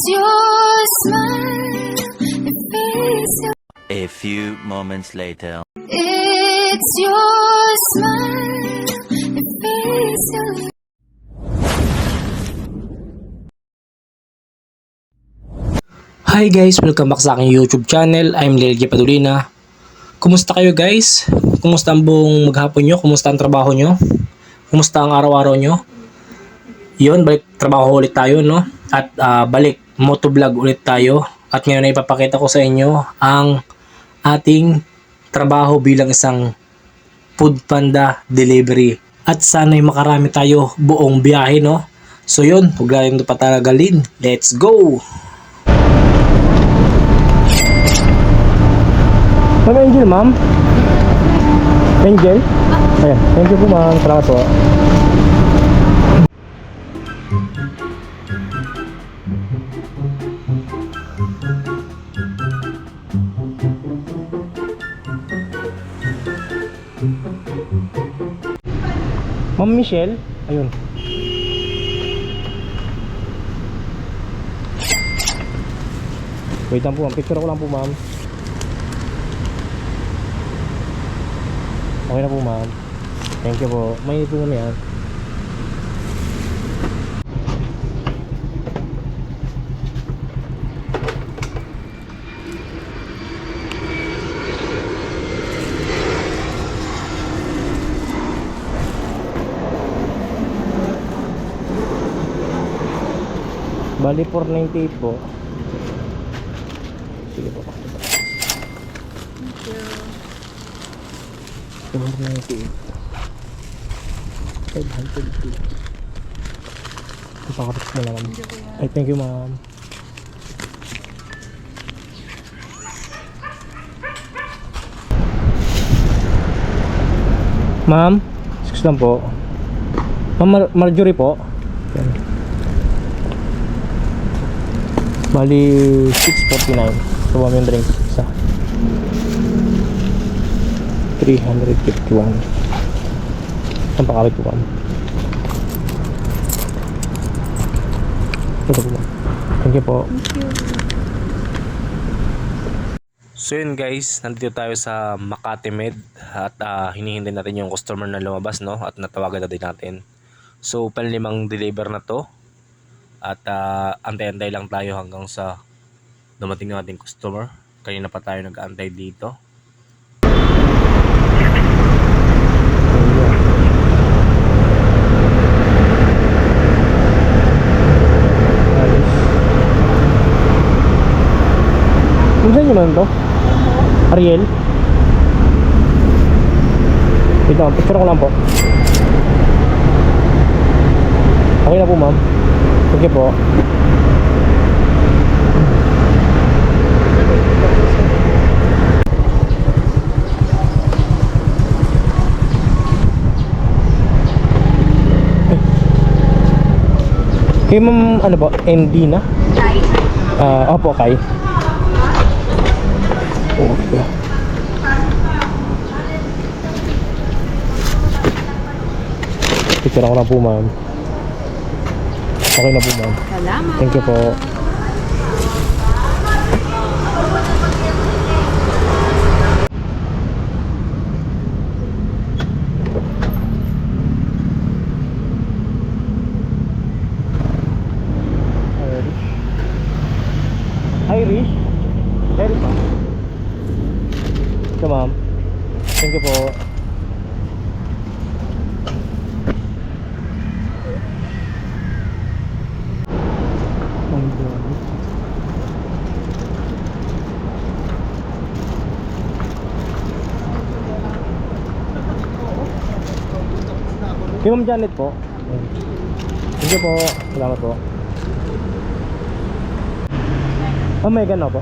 your smile, it feels your, A few moments later. it's your smile, it feels your. Hi guys! Welcome back sa aking YouTube channel. I'm Lelgy Padulina. Kumusta kayo guys? Kumusta ang buong maghapon nyo? Kumusta ang trabaho nyo? Kumusta ang araw-araw nyo? Yun, balik trabaho ulit tayo, no? At balik motovlog ulit tayo. At ngayon ay ipapakita ko sa inyo ang ating trabaho bilang isang food panda delivery. At sana'y makarami tayo buong biyahe, no? So yun, huwag tayong patagalin. Let's go! Ma'am Angel, ma'am? Angel? Ayan, thank you po ma'am. Salamat po. Ma'am Michelle? Ayun. Wait lang po ma'am, picture ko lang po ma'am. Okay na po ma'am. Thank you po. Mainit po kami yan. Bali 498 po. Sige po. 498 502. Ipakarox mo lang. Ay, thank you ma'am. Ma'am, excuse lang po. Ma'am Marjorie po. Yan. Bali 649. So ma'am yung drink isa 351. Ang pakawit po ma'am. Ito po ma'am. Thank you po. So yun guys, nandito tayo sa Makati Med at hinihintay natin yung customer na lumabas, no? At natawagan na din natin. So panlimang deliver na to. At antay-antay lang tayo hanggang sa dumating ng ating customer. Kanina pa tayo nag-aantay dito. Kung saan nyo man to? Ariel? Ito, picture ko lang po. Okay na po ma'am. Thank you po. Kay ma'am, ano po? ND na? Opo, kay. Okay. Picture ako na po ma'am. Okay na po ma'am. Salamat. Thank you po. Irish? Irish pa? Ito ma'am. Thank you po. Yung Ma'am Janet po. Thank you po. Salamat po. May gano'n po.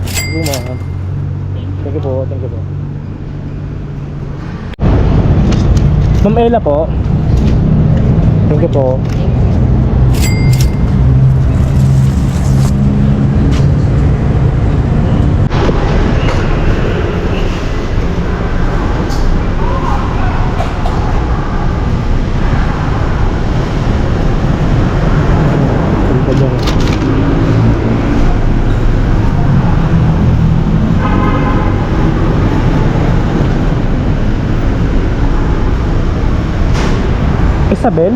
Thank you ma'am. Thank you po. Thank you po. Ma'am Ella po. Thank you po. Isabel?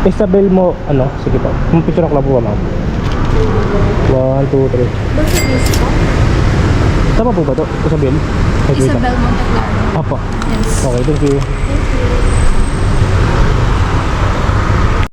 Isabel mo, ano? Sige po. Picture ako lang po ba, ma'am? 1, 2, 3. Bakit this po? Tama po ba ito? Isabel? Isabel Monteclaro. Apo. Yes. Okay, thank you. Thank you.